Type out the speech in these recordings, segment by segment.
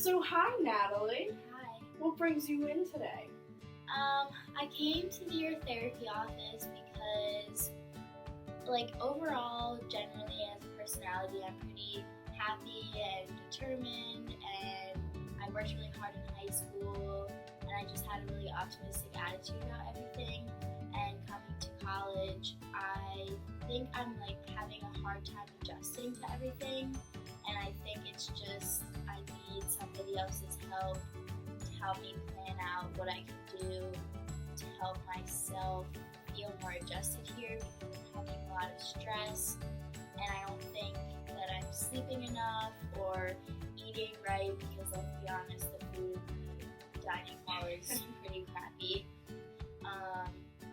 So hi, Natalie. Hi. What brings you in today? I came to your therapy office because, overall, generally as a personality, I'm pretty happy and determined, and I worked really hard in high school, and I just had a really optimistic attitude about everything. And coming to college, I think I'm having a hard time adjusting to everything, and I think it's just I need somebody else's help to help me plan out what I can do to help myself feel more adjusted here, because I'm having a lot of stress and I don't think that I'm sleeping enough or eating right, because let's be honest, the food in the dining hall is pretty crappy.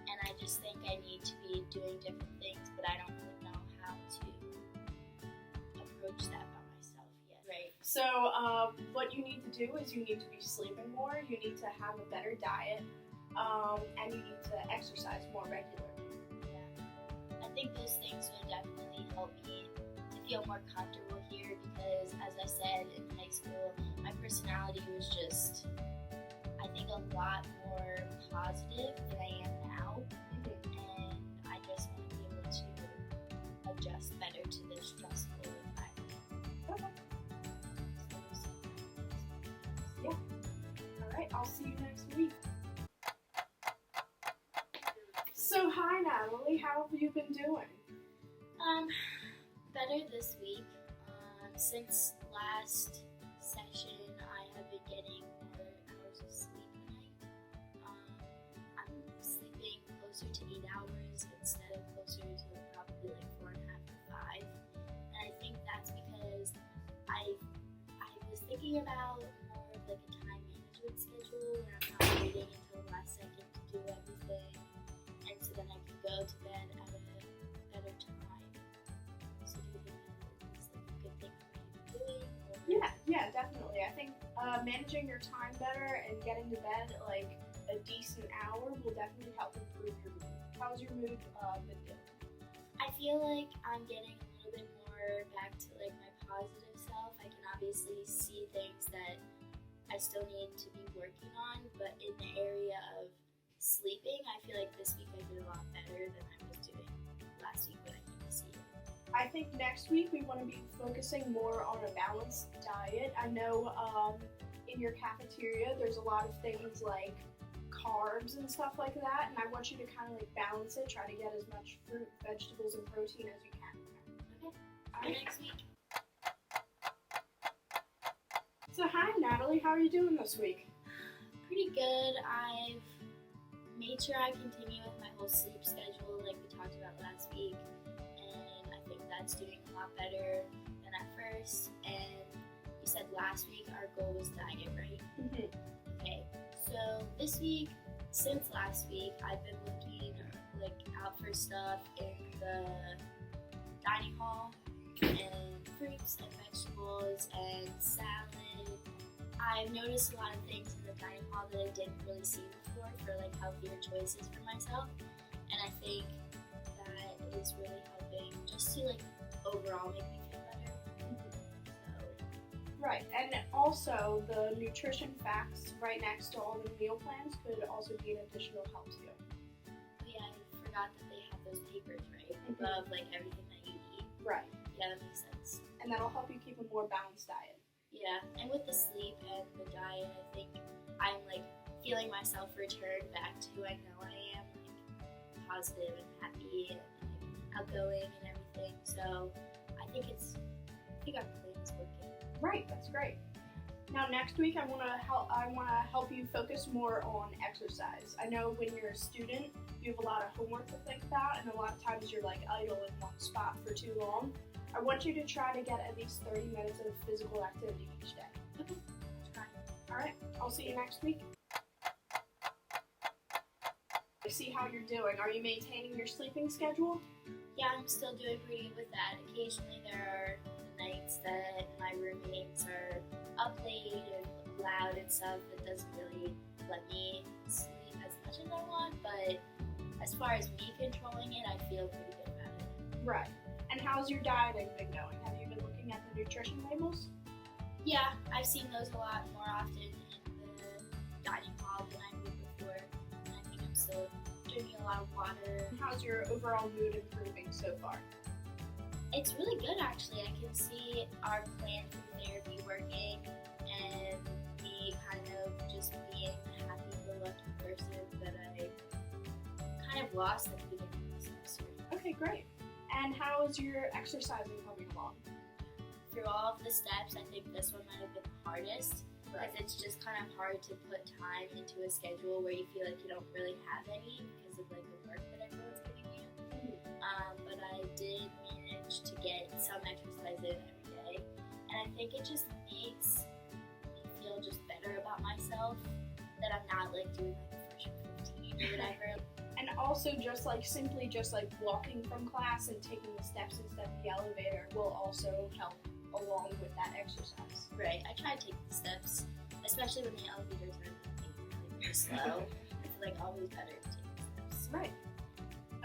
And I just think I need to be doing different things, but I don't really know how to approach that by myself yet. Right. So what you need to do is you need to be sleeping more, you need to have a better diet, and you need to exercise more regularly. Yeah. I think those things would definitely help me to feel more comfortable here, because as I said, in high school, my personality was just, I think, a lot more positive than I am now. And I just want to be able to adjust better to this stressful environment. Okay. Yeah. Alright, I'll see you next week. So hi, Natalie, how have you been doing? Better this week. Since last session, I have been getting more hours of sleep a night. I'm sleeping closer to 8 hours instead of closer to probably 4.5 to 5. And I think that's because I was thinking about more of a time management schedule where I'm not waiting until the last second to do everything, and so then I can go to bed at a better time. So do you think that is a good thing for me to be doing? Yeah, definitely. I think managing your time better and getting to bed a decent hour will definitely help improve your mood. How's your mood been doing? I feel like I'm getting a little bit more back to my positive self. I can obviously see things that I still need to be working on, but in the area of sleeping, I feel like this week I did a lot better than I was doing last week when I came to see you. I think next week we want to be focusing more on a balanced diet. I know in your cafeteria there's a lot of things like carbs and stuff like that, and I want you to kind of balance it, try to get as much fruit, vegetables, and protein as you can. Okay, see you next week. So hi, Natalie, how are you doing this week? Pretty good. I've made sure I continue with my whole sleep schedule like we talked about last week, and I think that's doing a lot better than at first. And you said last week our goal was diet, right? Mm-hmm. Okay, so this week, since last week, I've been looking out for stuff in the dining hall, and fruits and vegetables and salad. I've noticed a lot of things in the dining hall that I didn't really see before for healthier choices for myself, and I think that is really helping just to overall make me feel better. Right, and also the nutrition facts right next to all the meal plans could also be an additional help to you. Oh yeah, I forgot that they have those papers right above everything that you eat. Right. Yeah, that makes sense. And that'll help you keep a more balanced diet. Yeah, and with the sleep and the diet, I think I'm feeling myself return back to who I know I am, positive and happy and outgoing and everything. So I think our plan is working. Right, that's great. Now next week I want to help you focus more on exercise. I know when you're a student, you have a lot of homework to think about, and a lot of times you're idle in one spot for too long. I want you to try to get at least 30 minutes of physical activity each day. Okay, try. Alright, I'll see you next week. See how you're doing. Are you maintaining your sleeping schedule? Yeah, I'm still doing pretty good with that. Occasionally there are nights that my roommates are up late and loud and stuff that doesn't really let me sleep as much as I want, but as far as me controlling it, I feel pretty good about it. Right. And how's your dieting been going? Have you been looking at the nutrition labels? Yeah, I've seen those a lot more often in the dining hall than I moved before. And I think I'm still drinking a lot of water. How's your overall mood improving so far? It's really good, actually. I can see our plan for therapy working and me kind of just being a happy-go-lucky person that I kind of lost at the beginning of the semester. Okay, great. And how is your exercising coming along? Through all of the steps, I think this one might have been the hardest, because it's just kind of hard to put time into a schedule where you feel like you don't really have any because of like the work that everyone's giving you. But I did manage to get some exercise in every day, and I think it just makes me feel just better about myself that I'm not like doing like the first 15 or whatever. And also simply walking from class and taking the steps instead of the elevator will also help along with that exercise. Right, I try to take the steps, especially when the elevators are really slow. It's like always better to take the steps. Right.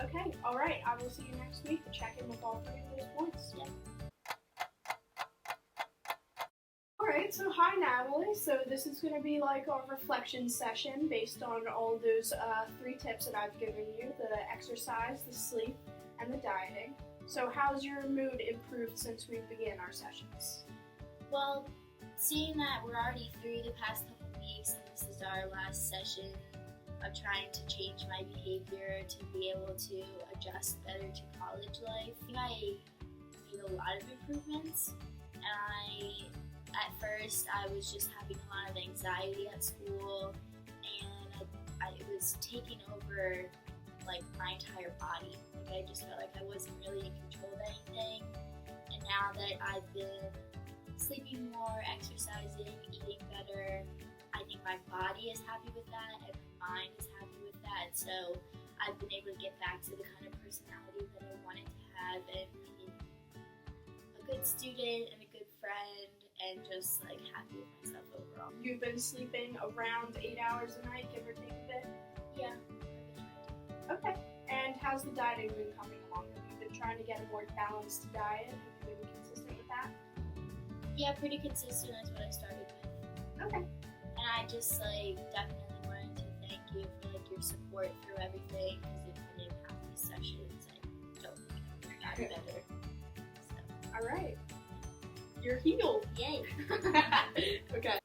Okay, alright, I will see you next week to check in with all 3 of those points. Yeah. Alright, so hi Natalie. So this is going to be like our reflection session based on all those 3 tips that I've given you, the exercise, the sleep, and the dieting. So how's your mood improved since we began our sessions? Well, seeing that we're already through the past couple weeks and this is our last session of trying to change my behavior to be able to adjust better to college life, I think I made a lot of improvements. And at first I was just having a lot of anxiety at school, and it was taking over like my entire body. Like I just felt like I wasn't really in control of anything. And now that I've been sleeping more, exercising, eating better, I think my body is happy with that and my mind is happy with that. So I've been able to get back to the kind of personality that I wanted to have and be a good student and a good friend and just like happy with myself overall. You've been sleeping around 8 hours a night, give or take a bit? Yeah. Okay. And how's the dieting been coming along? Have you been trying to get a more balanced diet? Have you been consistent with that? Yeah, pretty consistent is what I started with. Okay. And I just like definitely wanted to thank you for like your support through everything, because if I didn't have these sessions, I don't think I would have gotten better. So. Alright. You're healed. Yay. Okay.